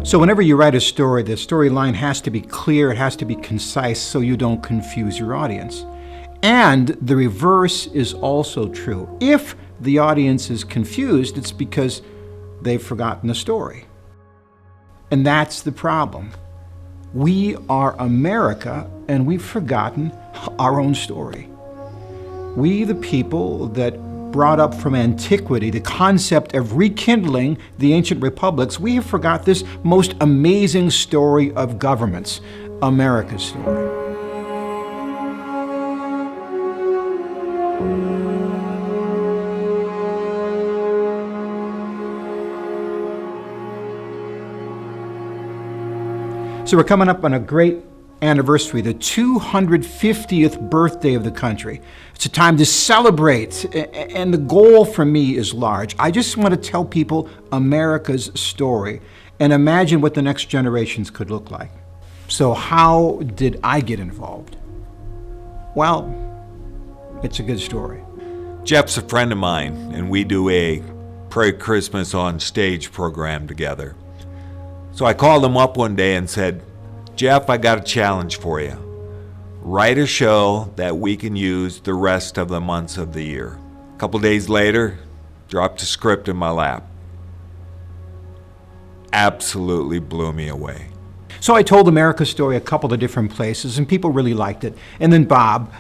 So whenever you write a story, the storyline has to be clear, it has to be concise so you don't confuse your audience. And the reverse is also true. If the audience is confused, it's because they've forgotten the story. And that's the problem. We are America, and we've forgotten our own story. We, the people that brought up from antiquity the concept of rekindling the ancient republics, we have forgot this most amazing story of governments, America's story. So we're coming up on a great anniversary, the 250th birthday of the country. It's a time to celebrate, and the goal for me is large. I just want to tell people America's story and imagine what the next generations could look like. So how did I get involved? Well, it's a good story. Jeff's a friend of mine, and we do a pre-Christmas on stage program together. So I called him up one day and said, Jeff, I got a challenge for you. Write a show that we can use the rest of the months of the year. A couple days later, dropped a script in my lap. Absolutely blew me away. So I told America's story a couple of different places, and people really liked it. And then Bob,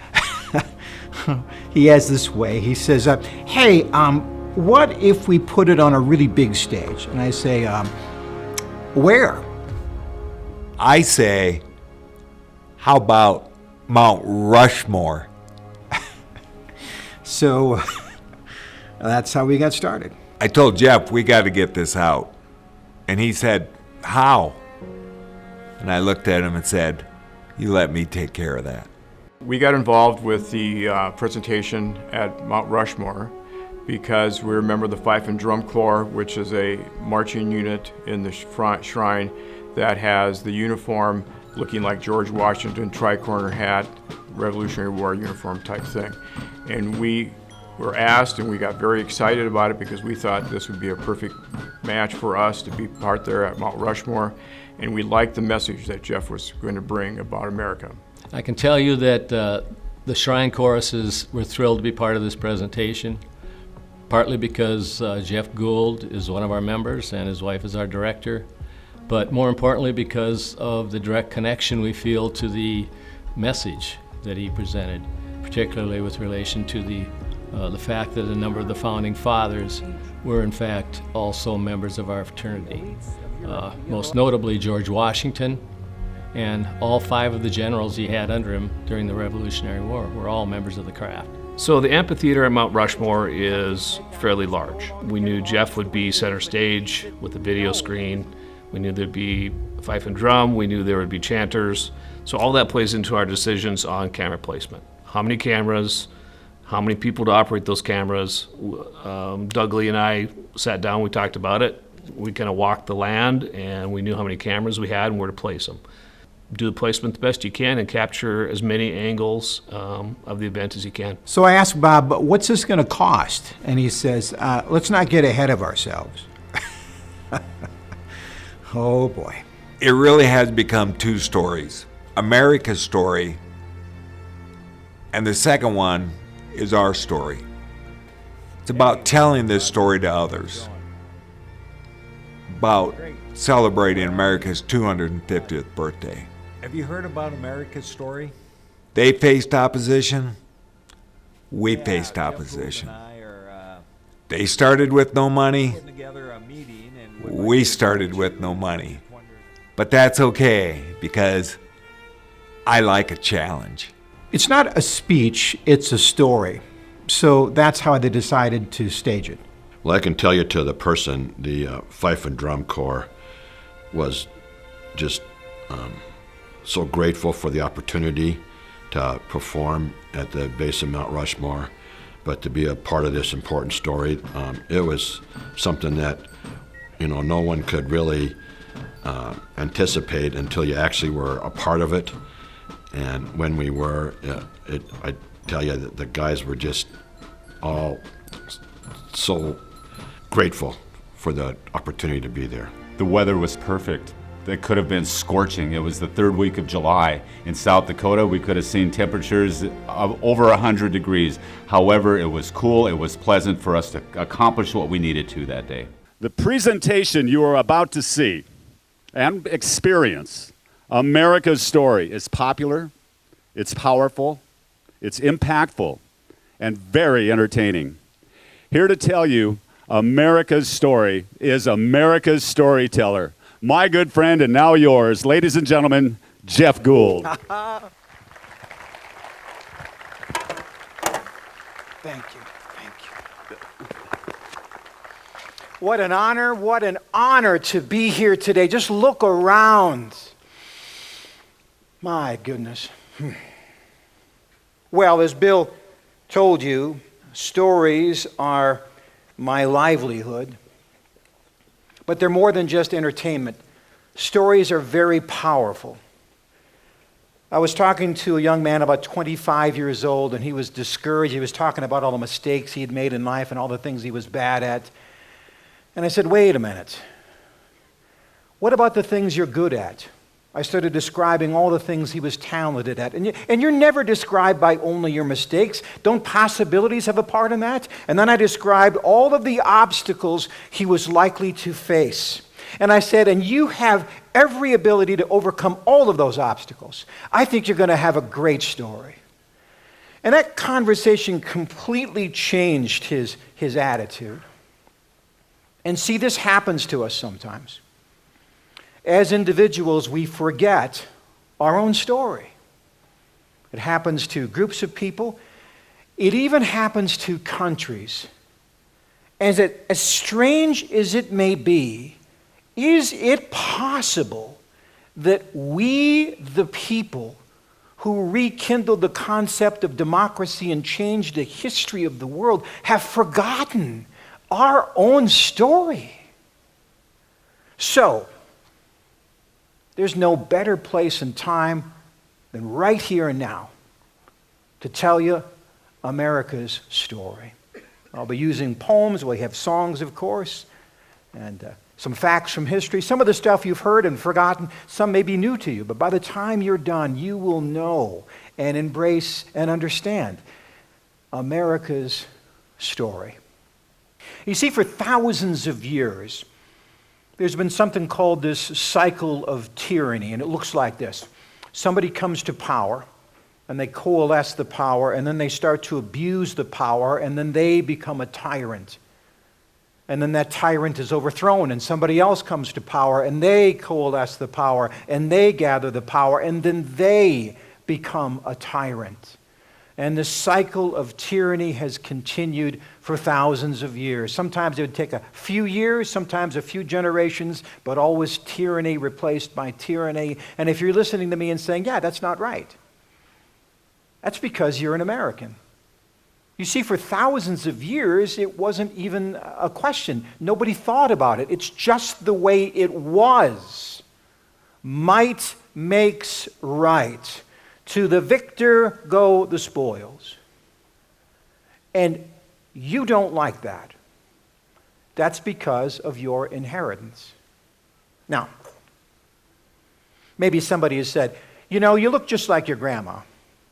he has this way. He says, hey, what if we put it on a really big stage? And I say, where? I say, how about Mount Rushmore? So that's how we got started. I told Jeff, we got to get this out. And he said, how? And I looked at him and said, you let me take care of that. We got involved with the presentation at Mount Rushmore because we remember the Fife and Drum Corps, which is a marching unit in the front shrine that has the uniform looking like George Washington, tri-corner hat, Revolutionary War uniform type thing. And we were asked, and we got very excited about it because we thought this would be a perfect match for us to be part there at Mount Rushmore. And we liked the message that Jeff was going to bring about America. I can tell you that the Shrine Choruses were thrilled to be part of this presentation, partly because Jeff Gould is one of our members and his wife is our director, but more importantly because of the direct connection we feel to the message that he presented, particularly with relation to the fact that a number of the founding fathers were in fact also members of our fraternity. Most notably George Washington, and all 5 of the generals he had under him during the Revolutionary War were all members of the craft. So the amphitheater at Mount Rushmore is fairly large. We knew Jeff would be center stage with a video screen. We knew there'd be fife and drum. We knew there would be chanters. So all that plays into our decisions on camera placement. How many cameras, how many people to operate those cameras. Doug Lee and I sat down, we talked about it. We kind of walked the land and we knew how many cameras we had and where to place them. Do the placement the best you can and capture as many angles of the event as you can. So I asked Bob, what's this going to cost? And he says, let's not get ahead of ourselves. Oh boy. It really has become 2 stories. America's story, and the second one is our story. It's about telling this story to others, about celebrating America's 250th birthday. Have you heard about America's story? They faced opposition. We faced opposition. They started with no money. We started with no money. But that's okay, because I like a challenge. It's not a speech, it's a story. So that's how they decided to stage it. Well, I can tell you to the person, the Fife and Drum Corps was just so grateful for the opportunity to perform at the base of Mount Rushmore, but to be a part of this important story. It was something that, no one could really anticipate until you actually were a part of it. And when we were, I tell you that the guys were just all so grateful for the opportunity to be there. The weather was perfect. It could have been scorching. It was the third week of July. In South Dakota, we could have seen temperatures of over 100 degrees. However, it was cool, it was pleasant for us to accomplish what we needed to that day. The presentation you are about to see and experience, America's Story, is popular, it's powerful, it's impactful, and very entertaining. Here to tell you America's story is America's Storyteller. My good friend, and now yours, ladies and gentlemen, Jeff Gould. Thank you. Thank you. What an honor to be here today. Just look around. My goodness. Well, as Bill told you, stories are my livelihood. But they're more than just entertainment. Stories are very powerful. I was talking to a young man about 25 years old, and he was discouraged. He was talking about all the mistakes he had made in life and all the things he was bad at. And I said, wait a minute. What about the things you're good at? I started describing all the things he was talented at. And you're never described by only your mistakes. Don't possibilities have a part in that? And then I described all of the obstacles he was likely to face. And I said, and you have every ability to overcome all of those obstacles. I think you're going to have a great story. And that conversation completely changed his attitude. And see, this happens to us sometimes. As individuals, we forget our own story. It happens to groups of people. It even happens to countries. As strange as it may be, is it possible that we, the people who rekindled the concept of democracy and changed the history of the world, have forgotten our own story? So, there's no better place and time than right here and now to tell you America's story. I'll be using poems. We have songs, of course, and some facts from history. Some of the stuff you've heard and forgotten, some may be new to you, but by the time you're done, you will know and embrace and understand America's story. You see, for thousands of years, there's been something called this cycle of tyranny, and it looks like this. Somebody comes to power, and they coalesce the power, and then they start to abuse the power, and then they become a tyrant. And then that tyrant is overthrown, and somebody else comes to power, and they coalesce the power, and they gather the power, and then they become a tyrant. And the cycle of tyranny has continued for thousands of years. Sometimes it would take a few years, sometimes a few generations, but always tyranny replaced by tyranny. And if you're listening to me and saying, yeah, that's not right, that's because you're an American. You see, for thousands of years, it wasn't even a question. Nobody thought about it. It's just the way it was. Might makes right. To the victor go the spoils. And you don't like that. That's because of your inheritance. Now, maybe somebody has said, you know, you look just like your grandma.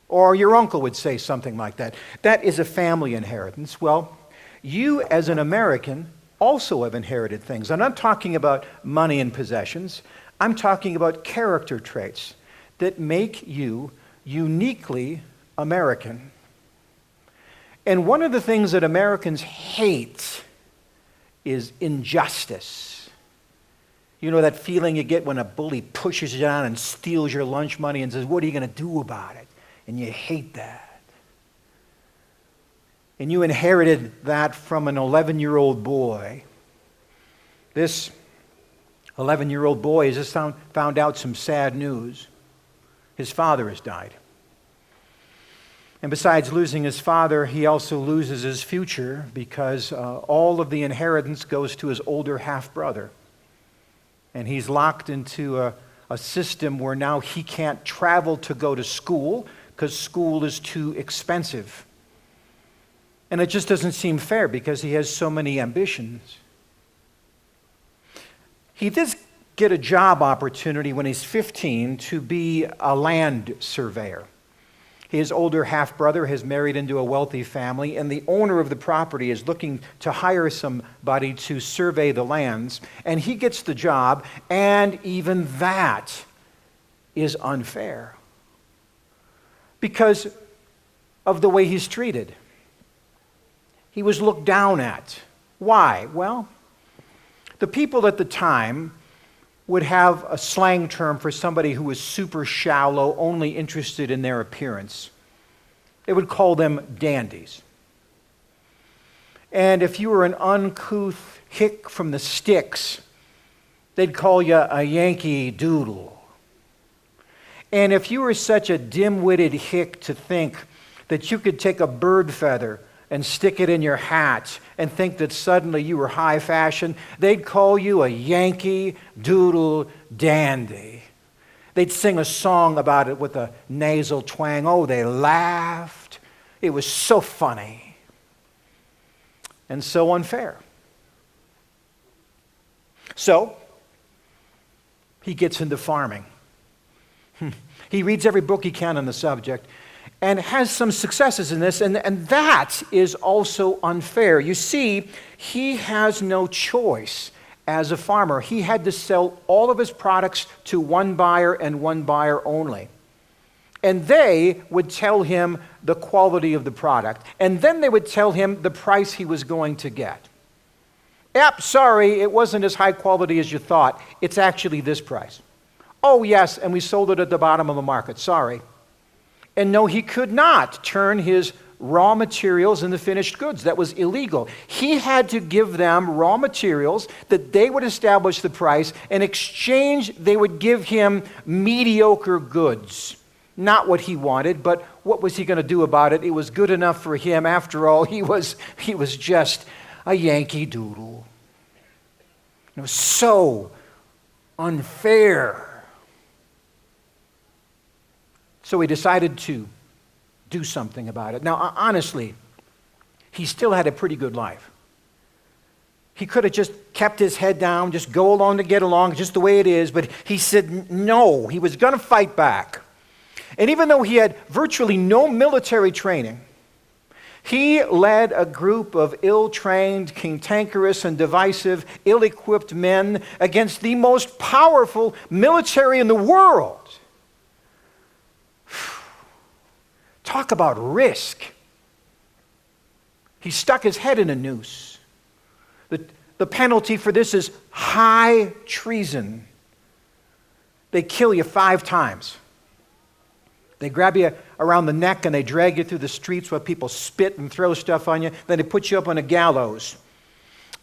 Or your uncle would say something like that. That is a family inheritance. Well, you as an American also have inherited things. I'm not talking about money and possessions. I'm talking about character traits that make you uniquely American. And one of the things that Americans hate is injustice. You know that feeling you get when a bully pushes you down and steals your lunch money and says, what are you going to do about it? And you hate that. And you inherited that from an 11-year-old boy. This 11-year-old boy has just found out some sad news. His father has died. And besides losing his father, he also loses his future because all of the inheritance goes to his older half-brother. And he's locked into a system where now he can't travel to go to school because school is too expensive. And it just doesn't seem fair because he has so many ambitions. He does get a job opportunity when he's 15 to be a land surveyor. His older half-brother has married into a wealthy family, and the owner of the property is looking to hire somebody to survey the lands, and he gets the job, and even that is unfair because of the way he's treated. He was looked down at. Why? Well, the people at the time would have a slang term for somebody who was super shallow, only interested in their appearance. They would call them dandies. And if you were an uncouth hick from the sticks, they'd call you a Yankee Doodle. And if you were such a dim-witted hick to think that you could take a bird feather and stick it in your hat and think that suddenly you were high fashion, they'd call you a Yankee Doodle dandy. They'd sing a song about it with a nasal twang. Oh, they laughed. It was so funny and so unfair. So, he gets into farming. He reads every book he can on the subject and has some successes in this, and that is also unfair. You see, he has no choice as a farmer. He had to sell all of his products to one buyer and one buyer only. And they would tell him the quality of the product, and then they would tell him the price he was going to get. Yep, sorry, it wasn't as high quality as you thought. It's actually this price. Oh, yes, and we sold it at the bottom of the market. Sorry. And no, he could not turn his raw materials into finished goods. That was illegal. He had to give them raw materials that they would establish the price. In exchange, they would give him mediocre goods. Not what he wanted, but what was he going to do about it? It was good enough for him. After all, he was just a Yankee Doodle. It was so unfair. So he decided to do something about it. Now, honestly, he still had a pretty good life. He could have just kept his head down, just go along to get along, just the way it is, but he said no, he was going to fight back. And even though he had virtually no military training, he led a group of ill-trained, cantankerous, and divisive, ill-equipped men against the most powerful military in the world. Talk about risk. He stuck his head in a noose. The penalty for this is high treason. They kill you 5 times. They grab you around the neck and they drag you through the streets where people spit and throw stuff on you. Then they put you up on a gallows.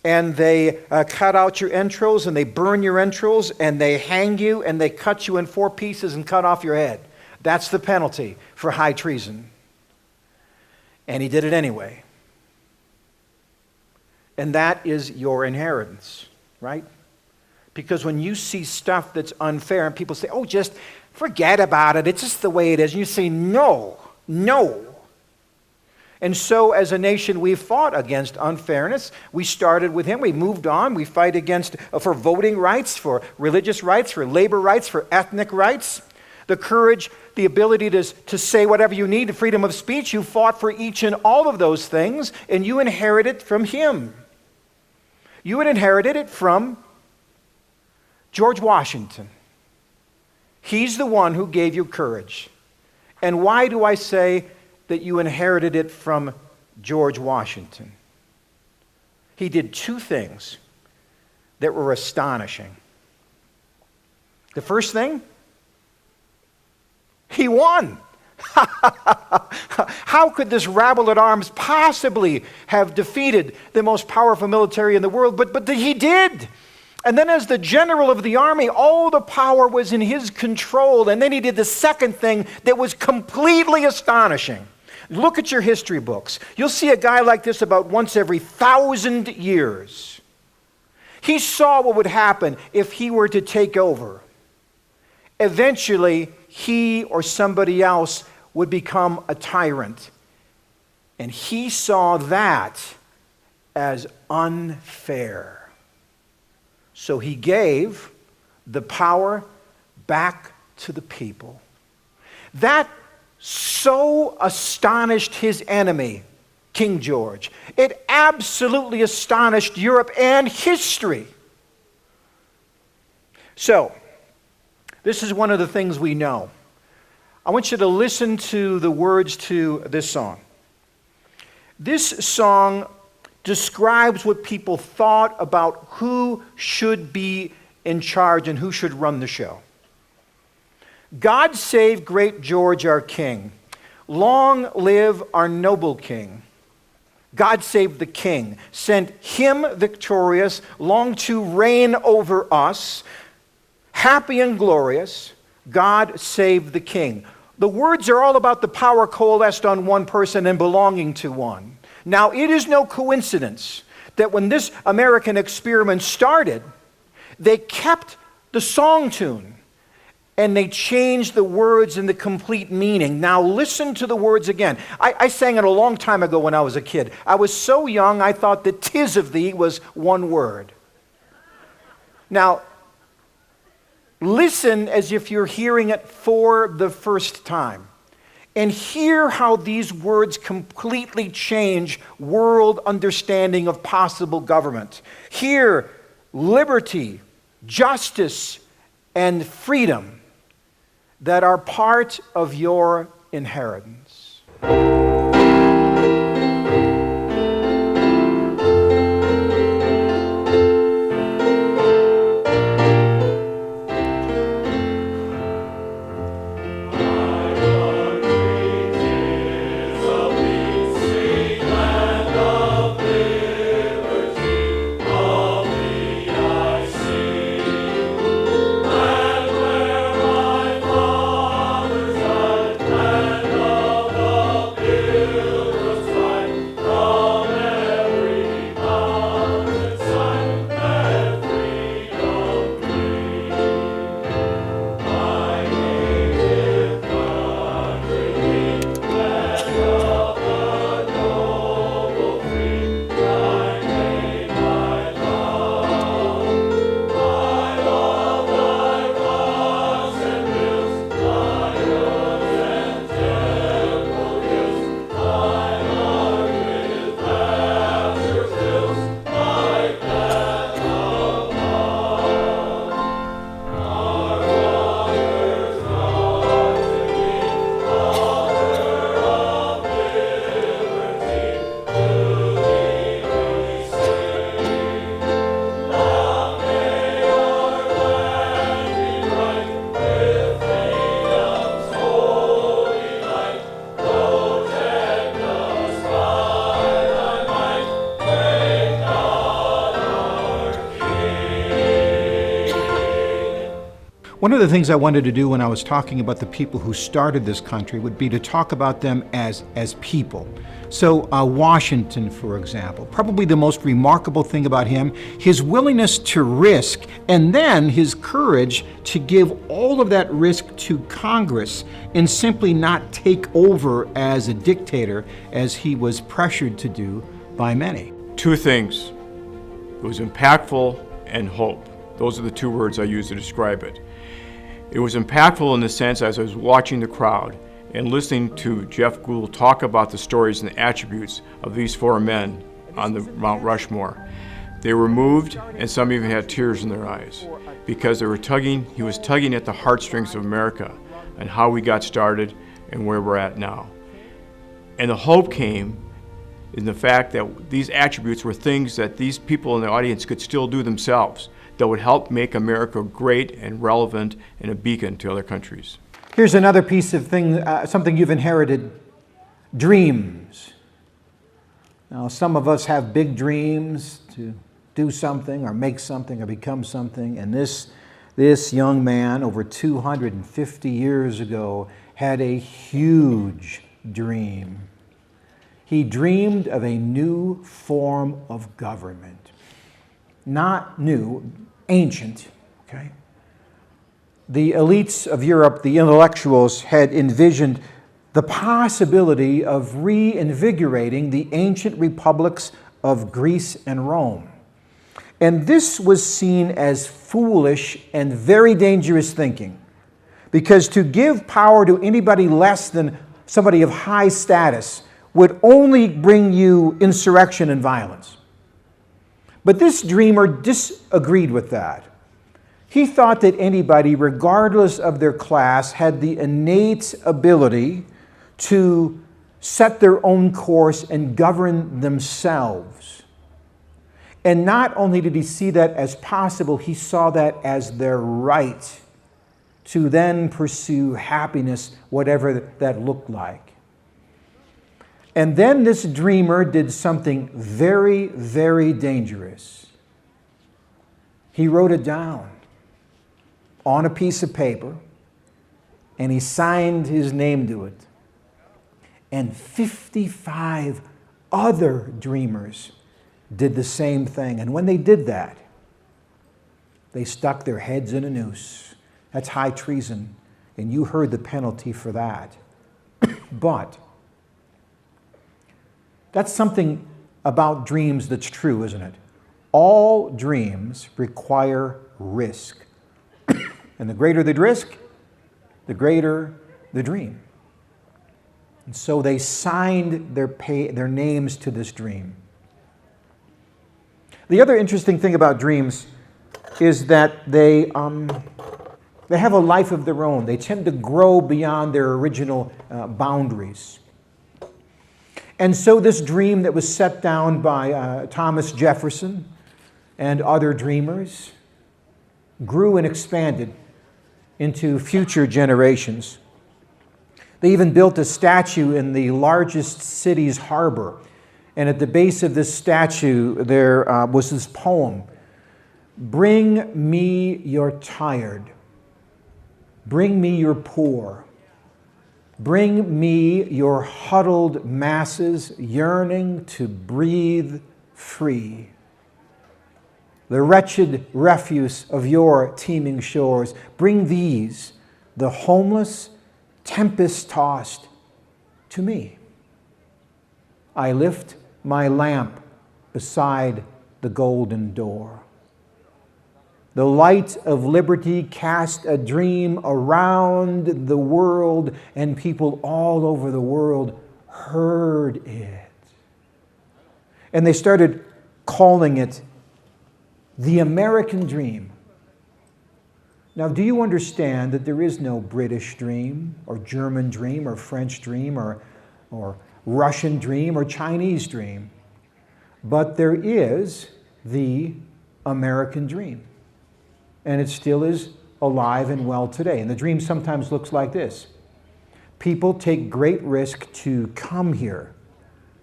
And they cut out your entrails and they burn your entrails and they hang you and they cut you in 4 pieces and cut off your head. That's the penalty for high treason. And he did it anyway. And that is your inheritance, right? Because when you see stuff that's unfair and people say, oh, just forget about it, it's just the way it is. And you say, no. And so as a nation, we've fought against unfairness. We started with him. We moved on. We fight against for voting rights, for religious rights, for labor rights, for ethnic rights. The courage, the ability to say whatever you need, the freedom of speech. You fought for each and all of those things, and you inherited it from him. You had inherited it from George Washington. He's the one who gave you courage. And why do I say that you inherited it from George Washington? He did 2 things that were astonishing. The first thing, he won. How could this rabble at arms possibly have defeated the most powerful military in the world? But he did. And then as the general of the army, all the power was in his control. And then he did the second thing that was completely astonishing. Look at your history books. You'll see a guy like this about once every 1,000 years. He saw what would happen if he were to take over. Eventually, he or somebody else would become a tyrant. And he saw that as unfair. So he gave the power back to the people. That so astonished his enemy, King George. It absolutely astonished Europe and history. So, this is one of the things we know. I want you to listen to the words to this song. This song describes what people thought about who should be in charge and who should run the show. God save great George our King. Long live our noble King. God save the King. Sent him victorious, long to reign over us. Happy and glorious, God save the King. The words are all about the power coalesced on one person and belonging to one. Now, it is no coincidence that when this American experiment started, they kept the song tune and they changed the words and the complete meaning. Now, listen to the words again. I sang it a long time ago when I was a kid. I was so young, I thought that "'Tis of Thee" was one word. Now, listen as if you're hearing it for the first time. And hear how these words completely change world understanding of possible government. Hear liberty, justice, and freedom that are part of your inheritance. One of the things I wanted to do when I was talking about the people who started this country would be to talk about them as people. So Washington, for example, probably the most remarkable thing about him, his willingness to risk and then his courage to give all of that risk to Congress and simply not take over as a dictator as he was pressured to do by many. Two things. It was impactful and hope. Those are the two words I use to describe it. It was impactful in the sense as I was watching the crowd and listening to Jeff Gould talk about the stories and the attributes of these four men on the Mount Rushmore. They were moved, and some even had tears in their eyes because he was tugging at the heartstrings of America and how we got started and where we're at now. And the hope came in the fact that these attributes were things that these people in the audience could still do themselves, that would help make America great and relevant and a beacon to other countries. Here's another piece of something you've inherited: dreams. Now, some of us have big dreams to do something or make something or become something, and this young man over 250 years ago had a huge dream. He dreamed of a new form of government. Not new, ancient, okay? The elites of Europe, the intellectuals, had envisioned the possibility of reinvigorating the ancient republics of Greece and Rome. And this was seen as foolish and very dangerous thinking, because to give power to anybody less than somebody of high status would only bring you insurrection and violence. But this dreamer disagreed with that. He thought that anybody, regardless of their class, had the innate ability to set their own course and govern themselves. And not only did he see that as possible, he saw that as their right to then pursue happiness, whatever that looked like. And then this dreamer did something very, very dangerous. He wrote it down on a piece of paper, and he signed his name to it. And 55 other dreamers did the same thing. And when they did that, they stuck their heads in a noose. That's high treason, and you heard the penalty for that. But that's something about dreams that's true, isn't it? All dreams require risk. And the greater the risk, the greater the dream. And so they signed their names to this dream. The other interesting thing about dreams is that they have a life of their own. They tend to grow beyond their original boundaries. And so this dream that was set down by Thomas Jefferson and other dreamers grew and expanded into future generations. They even built a statue in the largest city's harbor. And at the base of this statue, there was this poem, "Bring me your tired, bring me your poor, bring me your huddled masses yearning to breathe free. The wretched refuse of your teeming shores, bring these, the homeless, tempest-tossed, to me. I lift my lamp beside the golden door. The light of liberty cast a dream around the world, and people all over the world heard it. And they started calling it the American dream. Now, do you understand that there is no British dream, or German dream, or French dream, or Russian dream, or Chinese dream? But there is the American dream. And it still is alive and well today. And the dream sometimes looks like this. People take great risk to come here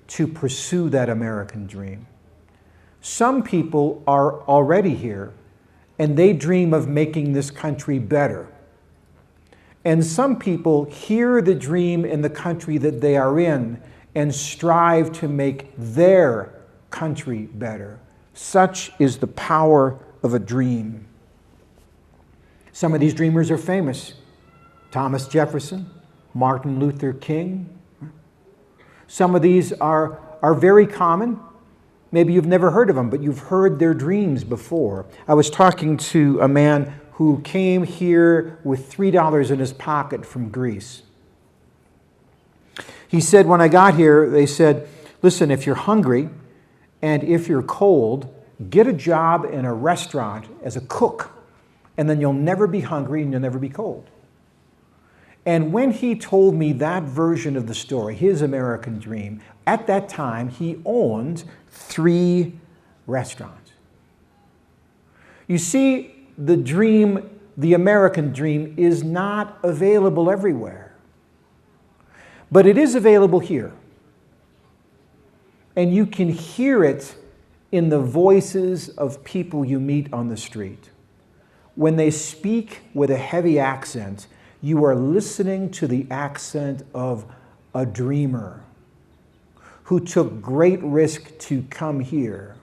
to pursue that American dream. Some people are already here, and they dream of making this country better. And some people hear the dream in the country that they are in and strive to make their country better. Such is the power of a dream. Some of these dreamers are famous. Thomas Jefferson, Martin Luther King. Some of these are very common. Maybe you've never heard of them, but you've heard their dreams before. I was talking to a man who came here with $3 in his pocket from Greece. He said, when I got here, they said, listen, if you're hungry and if you're cold, get a job in a restaurant as a cook, and then you'll never be hungry and you'll never be cold. And when he told me that version of the story, his American dream, at that time he owned 3 restaurants. You see, the dream, the American dream, is not available everywhere. But it is available here. And you can hear it in the voices of people you meet on the street. When they speak with a heavy accent, you are listening to the accent of a dreamer who took great risk to come here.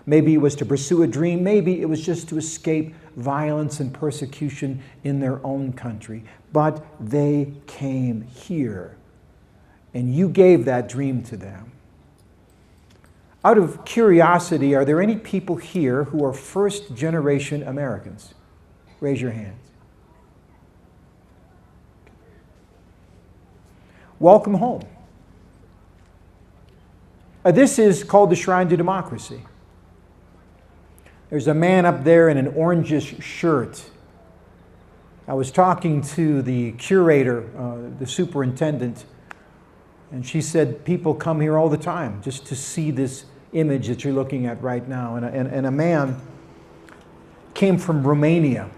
Maybe it was to pursue a dream. Maybe it was just to escape violence and persecution in their own country. But they came here, and you gave that dream to them. Out of curiosity, are there any people here who are first-generation Americans? Raise your hands. Welcome home. This is called the Shrine to Democracy. There's a man up there in an orangish shirt. I was talking to the curator, the superintendent, and she said people come here all the time just to see this image that you're looking at right now. And a man came from Romania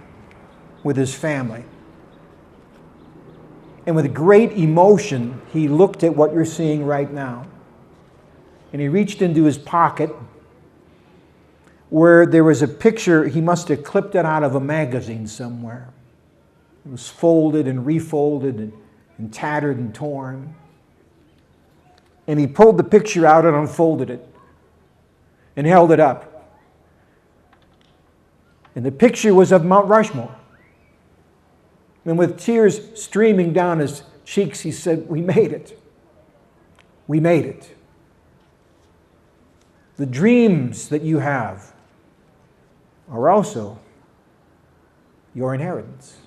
with his family. And with great emotion, he looked at what you're seeing right now. And he reached into his pocket where there was a picture. He must have clipped it out of a magazine somewhere. It was folded and refolded and tattered and torn. And he pulled the picture out and unfolded it and held it up. And the picture was of Mount Rushmore. And with tears streaming down his cheeks, he said, "We made it. We made it." The dreams that you have are also your inheritance.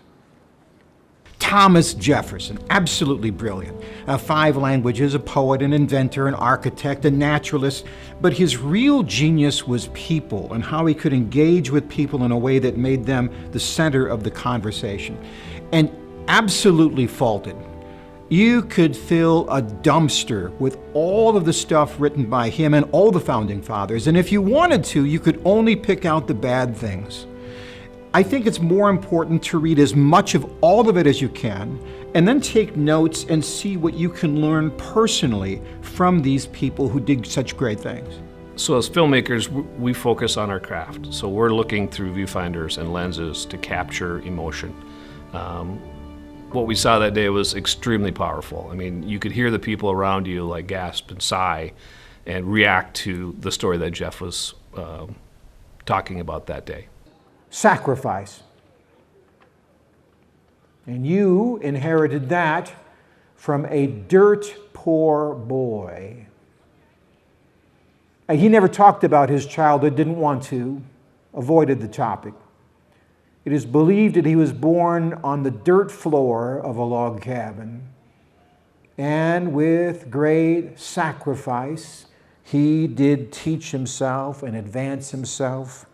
Thomas Jefferson, absolutely brilliant. 5 languages, a poet, an inventor, an architect, a naturalist. But his real genius was people and how he could engage with people in a way that made them the center of the conversation. And absolutely faulted. You could fill a dumpster with all of the stuff written by him and all the founding fathers. And if you wanted to, you could only pick out the bad things. I think it's more important to read as much of all of it as you can, and then take notes and see what you can learn personally from these people who did such great things. So as filmmakers, we focus on our craft. So we're looking through viewfinders and lenses to capture emotion. What we saw that day was extremely powerful. I mean, you could hear the people around you like gasp and sigh and react to the story that Jeff was talking about that day. Sacrifice. And you inherited that from a dirt poor boy. He never talked about his childhood, didn't want to, avoided the topic. It is believed that he was born on the dirt floor of a log cabin. And with great sacrifice, he did teach himself and advance himself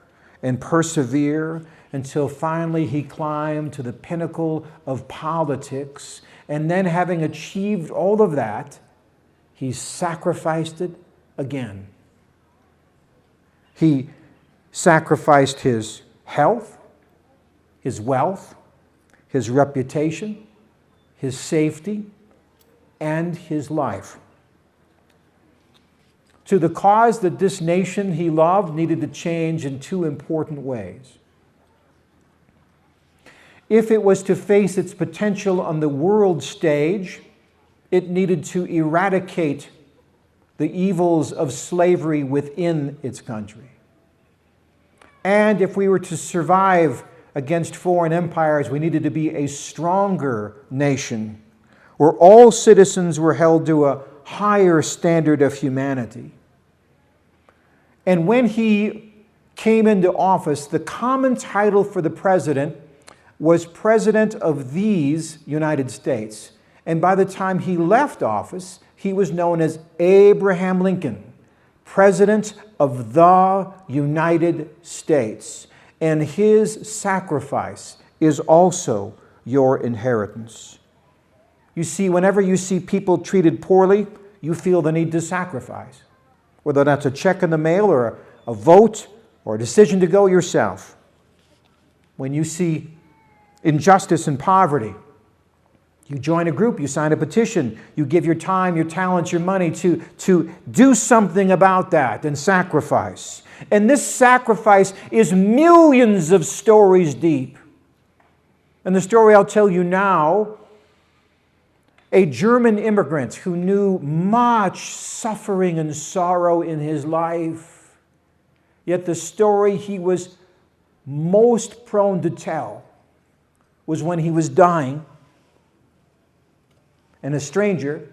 and persevere until finally he climbed to the pinnacle of politics. And then, having achieved all of that, he sacrificed it again. He sacrificed his health, his wealth, his reputation, his safety, and his life. To the cause that this nation he loved needed to change in 2 important ways. If it was to face its potential on the world stage, it needed to eradicate the evils of slavery within its country. And if we were to survive against foreign empires, we needed to be a stronger nation where all citizens were held to a higher standard of humanity. And when he came into office, the common title for the president was President of these United States. And by the time he left office, he was known as Abraham Lincoln, President of the United States. And his sacrifice is also your inheritance. You see, whenever you see people treated poorly, you feel the need to sacrifice. Whether that's a check in the mail or a vote or a decision to go yourself. When you see injustice and poverty, you join a group, you sign a petition, you give your time, your talents, your money to do something about that and sacrifice. And this sacrifice is millions of stories deep. And the story I'll tell you now, a German immigrant who knew much suffering and sorrow in his life, yet the story he was most prone to tell was when he was dying and a stranger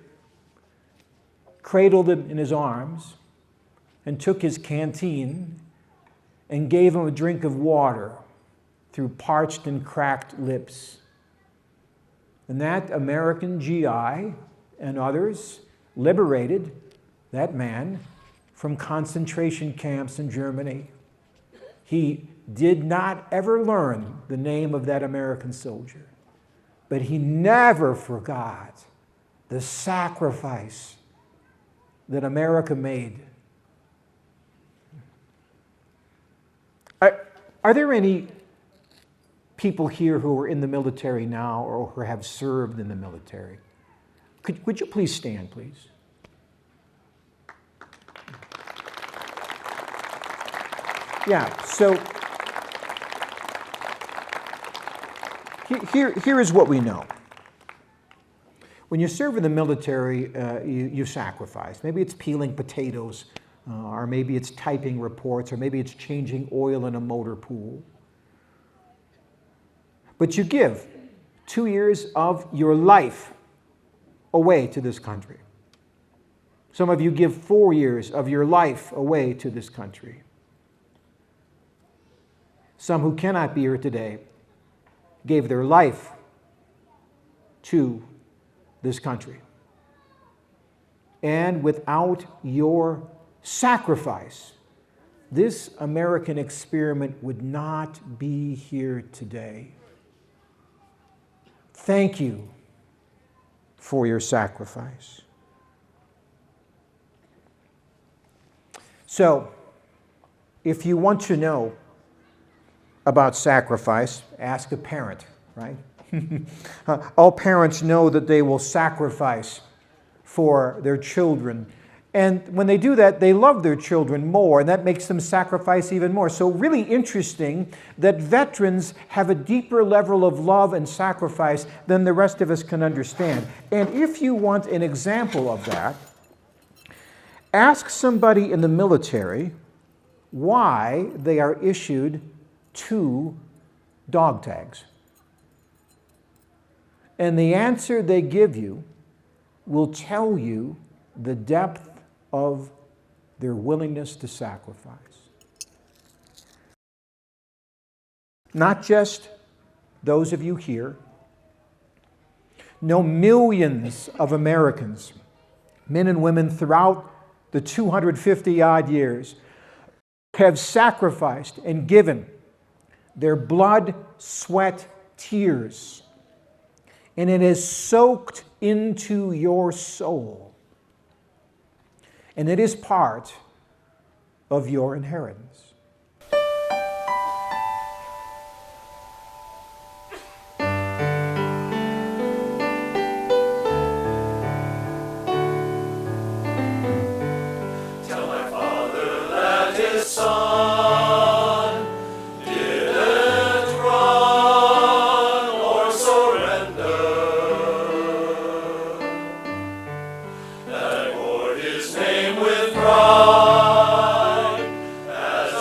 cradled him in his arms and took his canteen and gave him a drink of water through parched and cracked lips. And that American GI and others liberated that man from concentration camps in Germany. He did not ever learn the name of that American soldier, but he never forgot the sacrifice that America made. Are there any people here who are in the military now or who have served in the military? Would you please stand, please? Yeah, so here is what we know. When you serve in the military, you sacrifice. Maybe it's peeling potatoes, or maybe it's typing reports, or maybe it's changing oil in a motor pool. But you give 2 years of your life away to this country. Some of you give 4 years of your life away to this country. Some who cannot be here today gave their life to this country. And without your sacrifice, this American experiment would not be here today. Thank you for your sacrifice. So, if you want to know about sacrifice, ask a parent, right? All parents know that they will sacrifice for their children. And when they do that, they love their children more, and that makes them sacrifice even more. So really interesting that veterans have a deeper level of love and sacrifice than the rest of us can understand. And if you want an example of that, ask somebody in the military why they are issued 2 dog tags. And the answer they give you will tell you the depth of their willingness to sacrifice. Not just those of you here. No, millions of Americans, men and women throughout the 250-odd years, have sacrificed and given their blood, sweat, tears, and it has soaked into your soul. And it is part of your inheritance. Tell my father that his son didn't run or surrender, that bore his name with pride as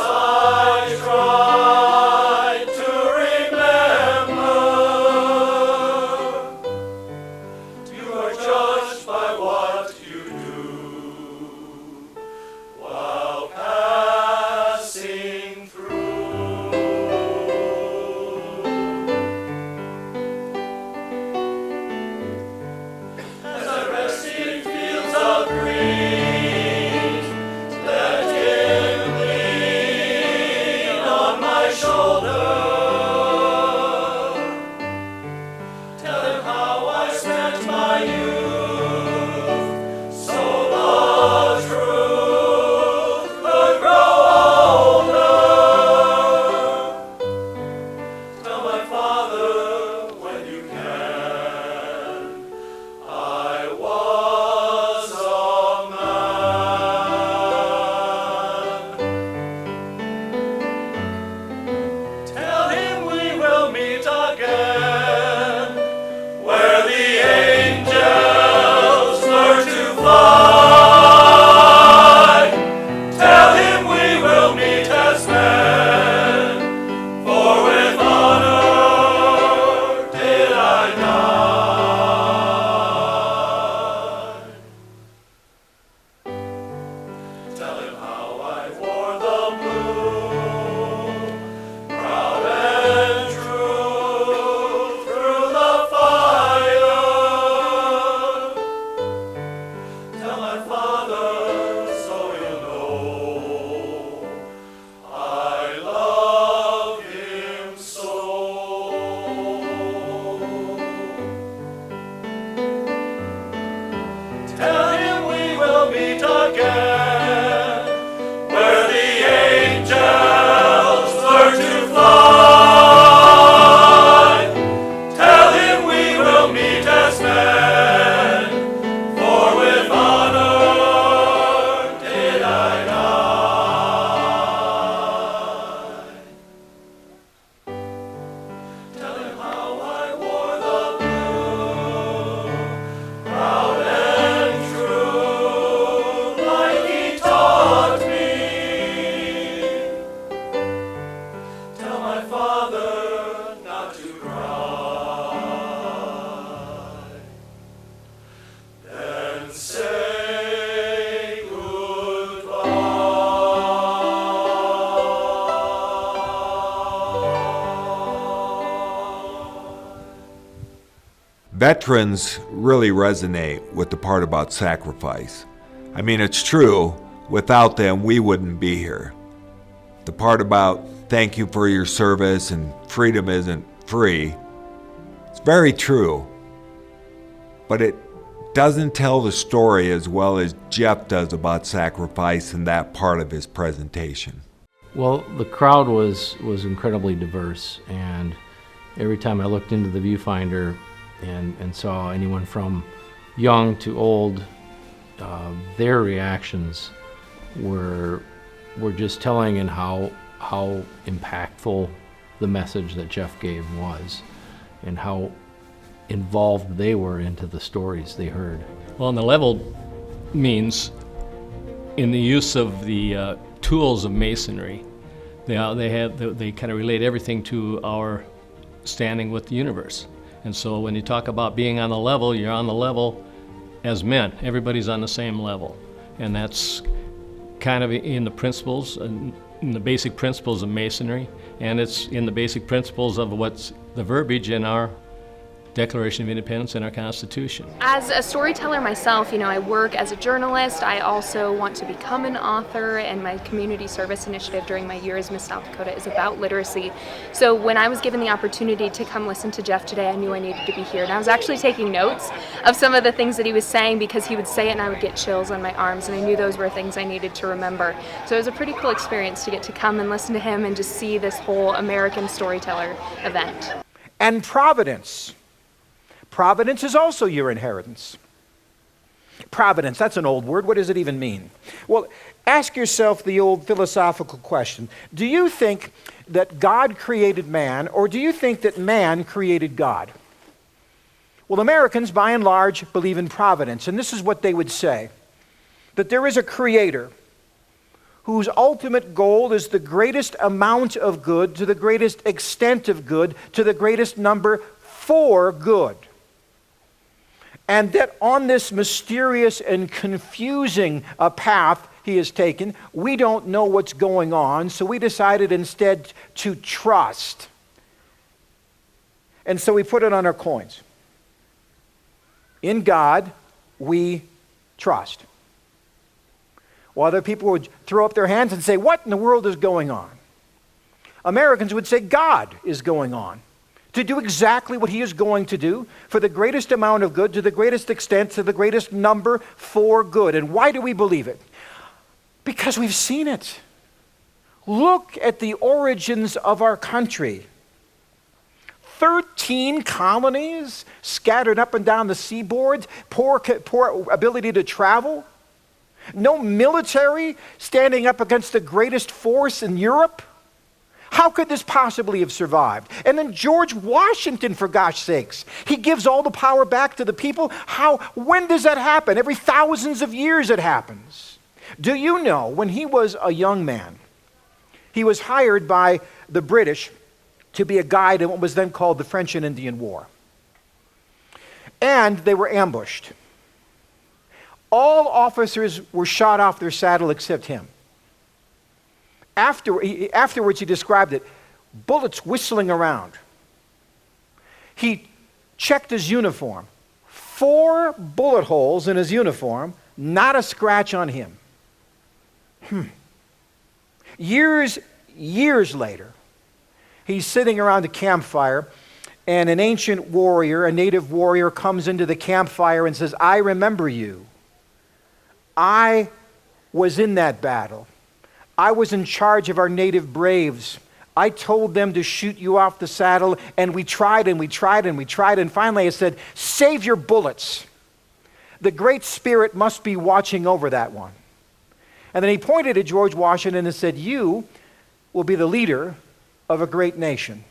Veterans really resonate with the part about sacrifice. I mean, it's true, without them, we wouldn't be here. The part about thank you for your service and freedom isn't free, it's very true. But it doesn't tell the story as well as Jeff does about sacrifice in that part of his presentation. Well, the crowd was incredibly diverse, and every time I looked into the viewfinder and saw anyone from young to old, their reactions were just telling in how impactful the message that Jeff gave was, and how involved they were into the stories they heard. Well, and the level means in the use of the tools of masonry. They kind of relate everything to our standing with the universe. And so when you talk about being on the level, you're on the level as men. Everybody's on the same level. And that's kind of in the principles, in the basic principles of masonry, and it's in the basic principles of what's the verbiage in our Declaration of Independence and our Constitution. As a storyteller myself, I work as a journalist. I also want to become an author, and my community service initiative during my year as Miss South Dakota is about literacy. So when I was given the opportunity to come listen to Jeff today, I knew I needed to be here. And I was actually taking notes of some of the things that he was saying, because he would say it and I would get chills on my arms, and I knew those were things I needed to remember. So it was a pretty cool experience to get to come and listen to him and just see this whole American Storyteller event. And providence. Providence is also your inheritance. Providence, that's an old word. What does it even mean? Well, ask yourself the old philosophical question. Do you think that God created man, or do you think that man created God? Well, Americans, by and large, believe in providence, and this is what they would say, that there is a creator whose ultimate goal is the greatest amount of good to the greatest extent of good to the greatest number for good. And that on this mysterious and confusing path he has taken, we don't know what's going on, so we decided instead to trust. And so we put it on our coins. In God, we trust. While other people would throw up their hands and say, what in the world is going on? Americans would say, God is going on, to do exactly what he is going to do for the greatest amount of good, to the greatest extent, to the greatest number for good. And why do we believe it? Because we've seen it. Look at the origins of our country. 13 colonies scattered up and down the seaboard, poor ability to travel, no military standing up against the greatest force in Europe. How could this possibly have survived? And then George Washington, for gosh sakes, he gives all the power back to the people. When does that happen? Every thousands of years it happens. Do you know, when he was a young man, he was hired by the British to be a guide in what was then called the French and Indian War. And they were ambushed. All officers were shot off their saddle except him. Afterwards, he described it, bullets whistling around. He checked his uniform. 4 bullet holes in his uniform, not a scratch on him. Years later, he's sitting around a campfire, and an ancient warrior, a native warrior, comes into the campfire and says, I remember you. I was in that battle. I was in charge of our native braves. I told them to shoot you off the saddle, and we tried and we tried and we tried, and finally I said, save your bullets. The Great Spirit must be watching over that one. And then he pointed at George Washington and said, you will be the leader of a great nation.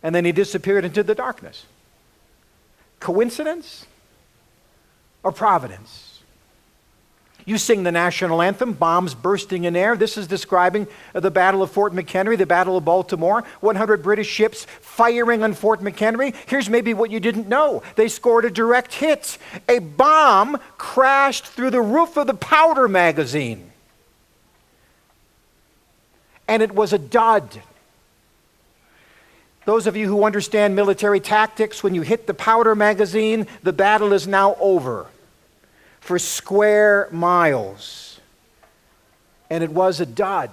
And then he disappeared into the darkness. Coincidence or providence? You sing the national anthem, bombs bursting in air. This is describing the Battle of Fort McHenry, the Battle of Baltimore, 100 British ships firing on Fort McHenry. Here's maybe what you didn't know. They scored a direct hit. A bomb crashed through the roof of the powder magazine. And it was a dud. Those of you who understand military tactics, when you hit the powder magazine, the battle is now over for square miles. And it was a dud.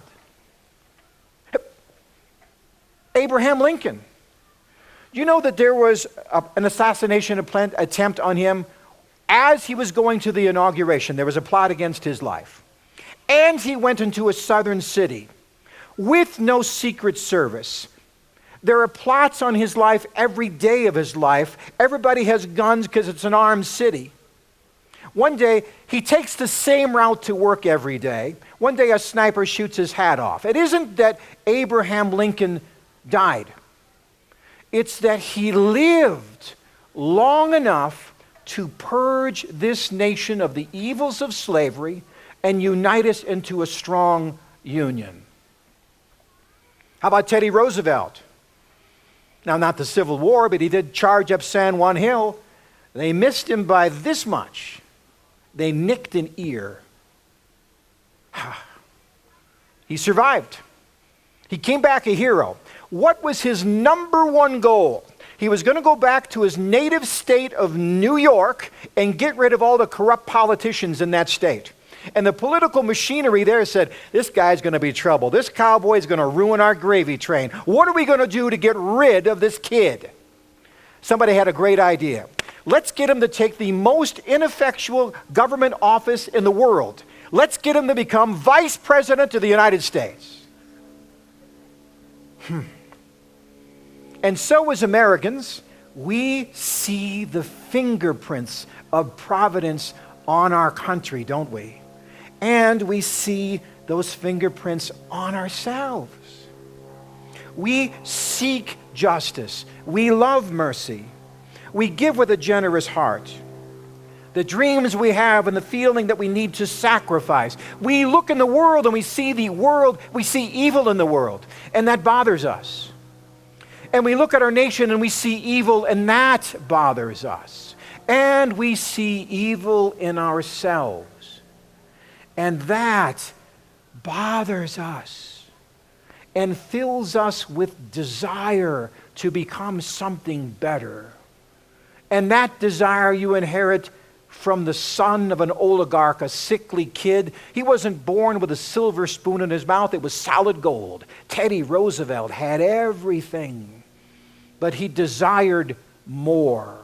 Abraham Lincoln. You know that there was an assassination attempt on him as he was going to the inauguration. There was a plot against his life. And he went into a southern city with no secret service. There are plots on his life every day of his life. Everybody has guns because it's an armed city. One day, he takes the same route to work every day. One day, a sniper shoots his hat off. It isn't that Abraham Lincoln died. It's that he lived long enough to purge this nation of the evils of slavery and unite us into a strong union. How about Teddy Roosevelt? Now, not the Civil War, but he did charge up San Juan Hill. They missed him by this much. They nicked an ear. He survived. He came back a hero. What was his number one goal? He was going to go back to his native state of New York and get rid of all the corrupt politicians in that state. And the political machinery there said, this guy's going to be trouble. This cowboy's going to ruin our gravy train. What are we going to do to get rid of this kid? Somebody had a great idea. Let's get him to take the most ineffectual government office in the world. Let's get him to become vice president of the United States. And so as Americans, we see the fingerprints of providence on our country, don't we? And we see those fingerprints on ourselves. We seek justice. We love mercy. We give with a generous heart. The dreams we have and the feeling that we need to sacrifice. We look in the world and we see we see evil in the world, and that bothers us. And we look at our nation and we see evil, and that bothers us. And we see evil in ourselves, and that bothers us and fills us with desire to become something better. And that desire you inherit from the son of an oligarch, a sickly kid. He wasn't born with a silver spoon in his mouth. It was solid gold. Teddy Roosevelt had everything, but he desired more.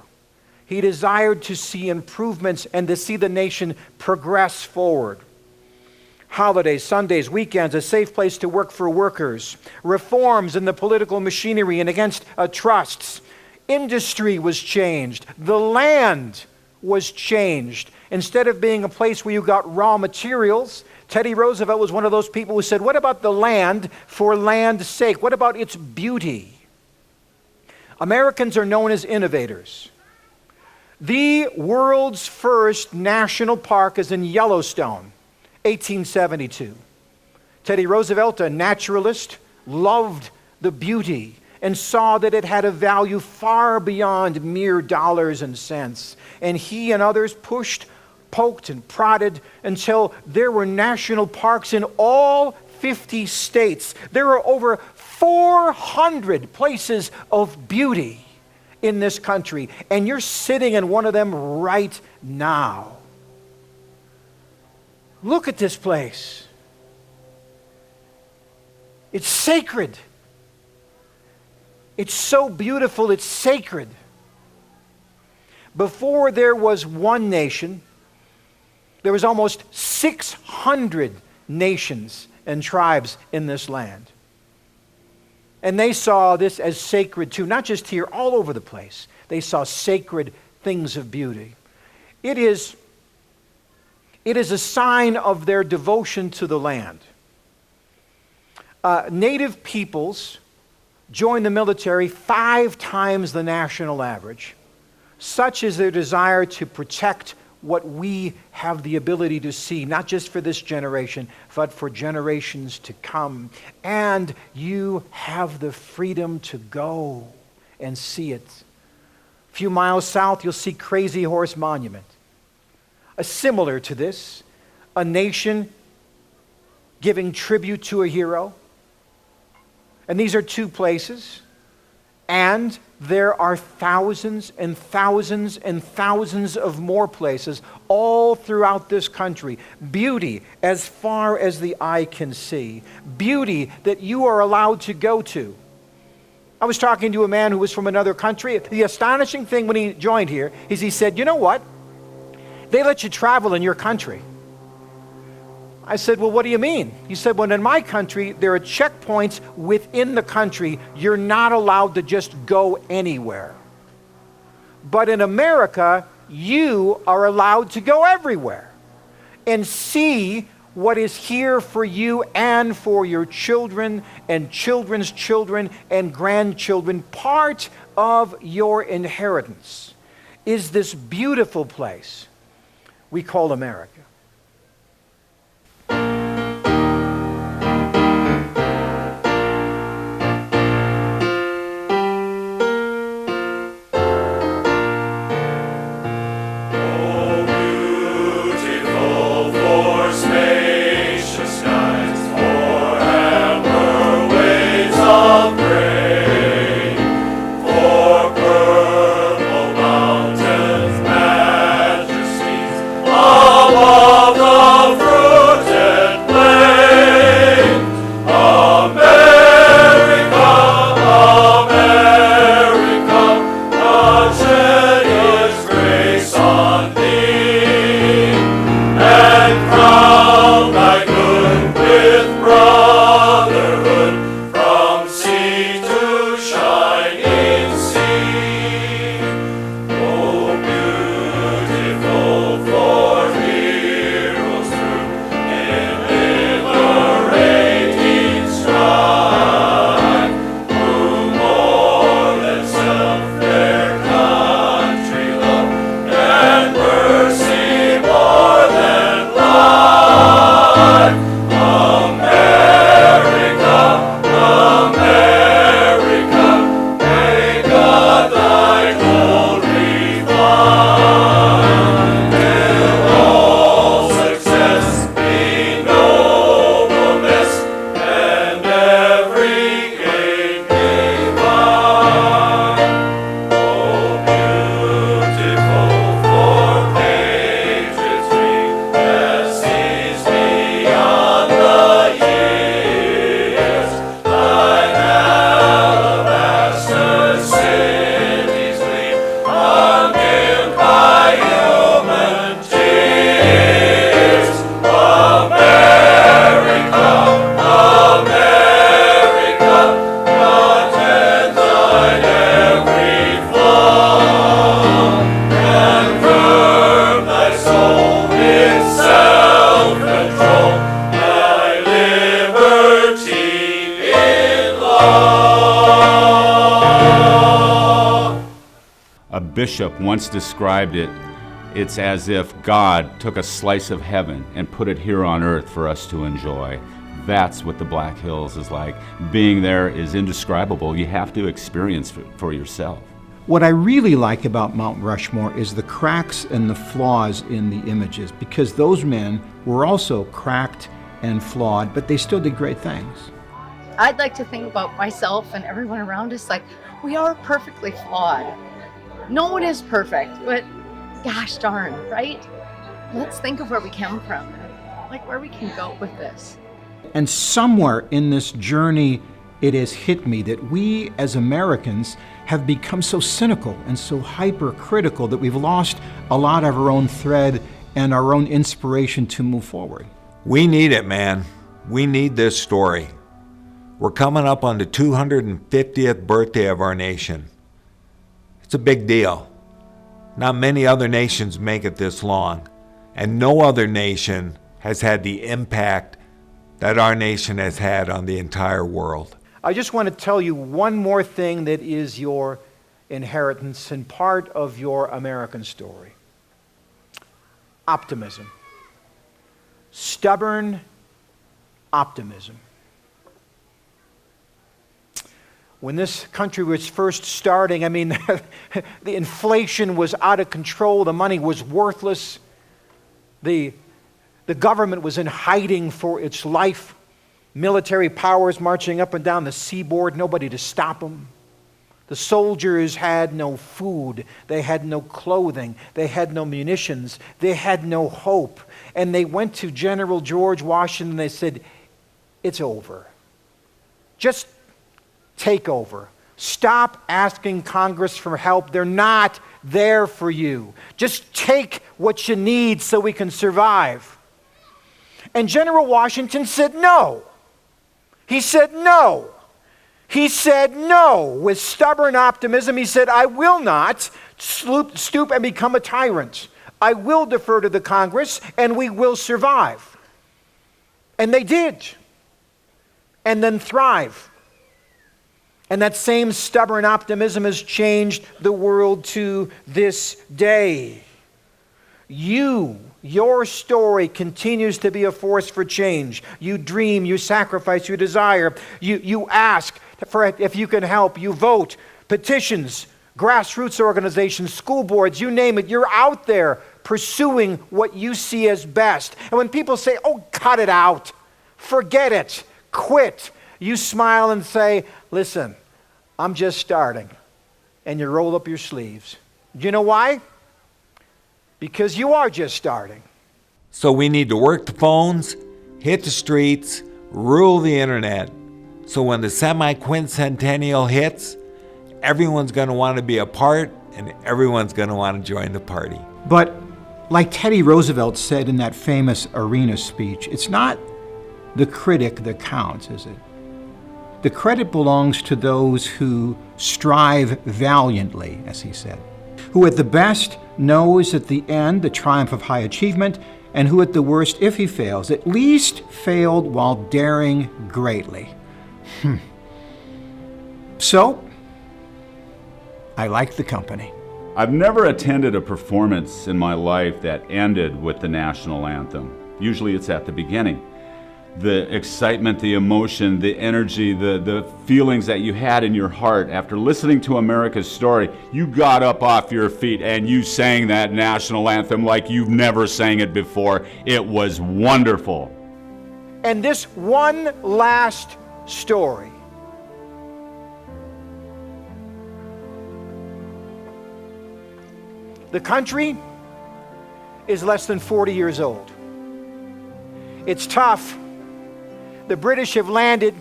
He desired to see improvements and to see the nation progress forward. Holidays, Sundays, weekends, a safe place to work for workers, reforms in the political machinery and against trusts. Industry was changed. The land was changed. Instead of being a place where you got raw materials, Teddy Roosevelt was one of those people who said, what about the land for land's sake? What about its beauty? Americans are known as innovators. The world's first national park is in Yellowstone, 1872. Teddy Roosevelt, a naturalist, loved the beauty and saw that it had a value far beyond mere dollars and cents. And he and others pushed, poked, and prodded until there were national parks in all 50 states. There are over 400 places of beauty in this country, and you're sitting in one of them right now. Look at this place. It's sacred. It's so beautiful, it's sacred. Before there was one nation, there was almost 600 nations and tribes in this land. And they saw this as sacred too, not just here, all over the place. They saw sacred things of beauty. It is a sign of their devotion to the land. Native peoples join the military 5 times the national average. Such is their desire to protect what we have the ability to see, not just for this generation, but for generations to come. And you have the freedom to go and see it. A few miles south, you'll see Crazy Horse Monument. Similar to this, a nation giving tribute to a hero. And these are 2 places. And there are thousands and thousands and thousands of more places all throughout this country. Beauty as far as the eye can see. Beauty that you are allowed to go to. I was talking to a man who was from another country. The astonishing thing when he joined here is he said, you know what? They let you travel in your country. I said, well, what do you mean? He said, well, in my country, there are checkpoints within the country. You're not allowed to just go anywhere. But in America, you are allowed to go everywhere and see what is here for you and for your children and children's children and grandchildren. Part of your inheritance is this beautiful place we call America. Bishop once described it, it's as if God took a slice of heaven and put it here on earth for us to enjoy. That's what the Black Hills is like. Being there is indescribable. You have to experience it for yourself. What I really like about Mount Rushmore is the cracks and the flaws in the images, because those men were also cracked and flawed, but they still did great things. I'd like to think about myself and everyone around us like we are perfectly flawed. No one is perfect, but gosh darn, right? Let's think of where we come from, like where we can go with this. And somewhere in this journey, it has hit me that we as Americans have become so cynical and so hypercritical that we've lost a lot of our own thread and our own inspiration to move forward. We need it, man. We need this story. We're coming up on the 250th birthday of our nation. It's a big deal. Not many other nations make it this long, and no other nation has had the impact that our nation has had on the entire world. I just want to tell you one more thing that is your inheritance and part of your American story. Optimism. Stubborn optimism. When this country was first starting, I mean, the inflation was out of control, the money was worthless, the government was in hiding for its life, military powers marching up and down the seaboard, nobody to stop them. The soldiers had no food, they had no clothing, they had no munitions, they had no hope. And they went to General George Washington and they said, it's over. Just take over. Stop asking Congress for help. They're not there for you. Just take what you need so we can survive. And General Washington said no. He said no. He said no. With stubborn optimism, he said, I will not stoop and become a tyrant. I will defer to the Congress, and we will survive. And they did. And then thrive. And that same stubborn optimism has changed the world to this day. Your story continues to be a force for change. You dream, you sacrifice, you desire. You ask for if you can help. You vote, petitions, grassroots organizations, school boards, you name it. You're out there pursuing what you see as best. And when people say, oh, cut it out, forget it, quit, you smile and say, listen, I'm just starting. And you roll up your sleeves. Do you know why? Because you are just starting. So we need to work the phones, hit the streets, rule the internet. So when the semi-quincentennial hits, everyone's going to want to be a part and everyone's going to want to join the party. But like Teddy Roosevelt said in that famous arena speech, it's not the critic that counts, is it? The credit belongs to those who strive valiantly, as he said, who at the best knows at the end the triumph of high achievement, and who at the worst, if he fails, at least failed while daring greatly. So, I like the company. I've never attended a performance in my life that ended with the national anthem. Usually it's at the beginning. The excitement, the emotion, the energy, the feelings that you had in your heart after listening to America's story, you got up off your feet and you sang that national anthem like you've never sang it before. It was wonderful. And this one last story. The country is less than 40 years old. It's tough. The British have landed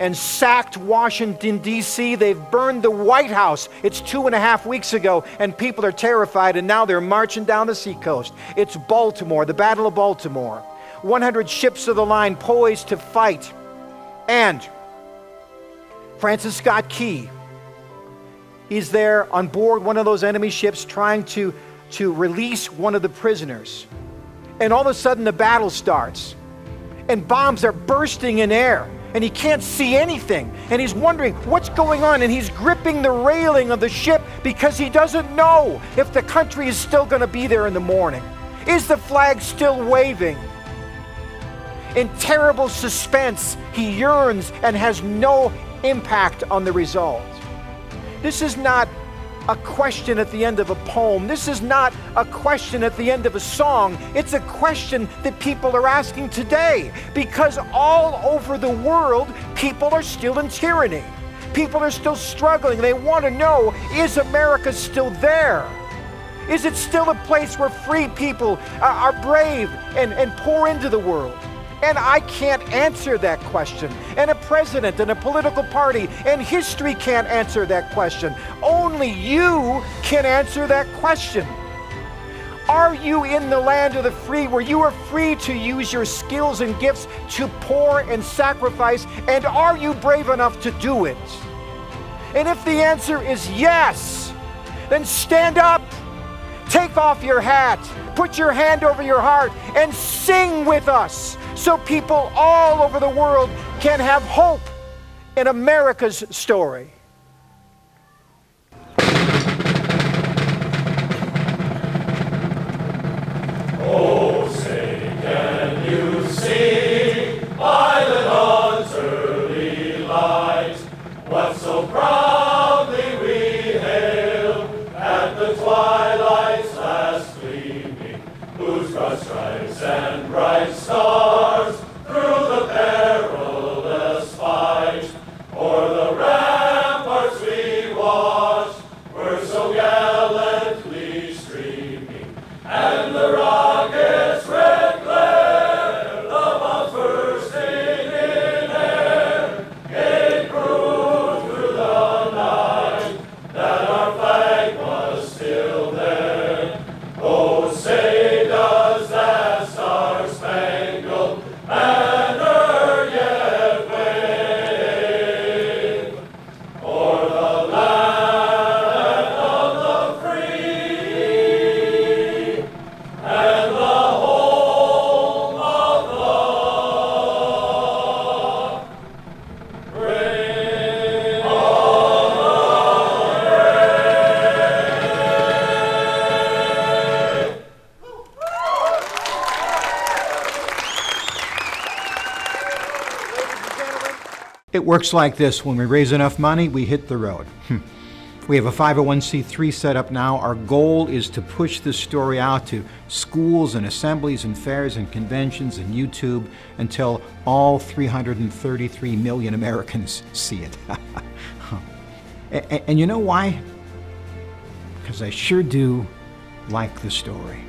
and sacked Washington, D.C. They've burned the White House. It's 2.5 weeks ago, and people are terrified, and now they're marching down the seacoast. It's Baltimore, the Battle of Baltimore. 100 ships of the line poised to fight. And Francis Scott Key, he's there on board one of those enemy ships trying to release one of the prisoners. And all of a sudden the battle starts. And bombs are bursting in air. And he can't see anything. And he's wondering what's going on. And he's gripping the railing of the ship because he doesn't know if the country is still going to be there in the morning. Is the flag still waving? In terrible suspense, he yearns and has no impact on the result. This is not a question at the end of a poem. This is not a question at the end of a song. It's a question that people are asking today, because all over the world, people are still in tyranny. People are still struggling. They want to know, is America still there? Is it still a place where free people are brave and pour into the world? And I can't answer that question. And a president and a political party and history can't answer that question. Only you can answer that question. Are you in the land of the free, where you are free to use your skills and gifts to pour and sacrifice? And are you brave enough to do it? And if the answer is yes, then stand up, take off your hat, put your hand over your heart, and sing with us, so people all over the world can have hope in America's story. Oh, say, can you see by the dawn's early light what so proudly we hailed at the twilight's last gleaming, whose broad stripes and bright stars through the perilous fight o'er the ramparts we walked? works like this. When we raise enough money, we hit the road. We have a 501c3 set up now. Our goal is to push this story out to schools and assemblies and fairs and conventions and YouTube until all 333 million Americans see it. And you know why? Because I sure do like the story.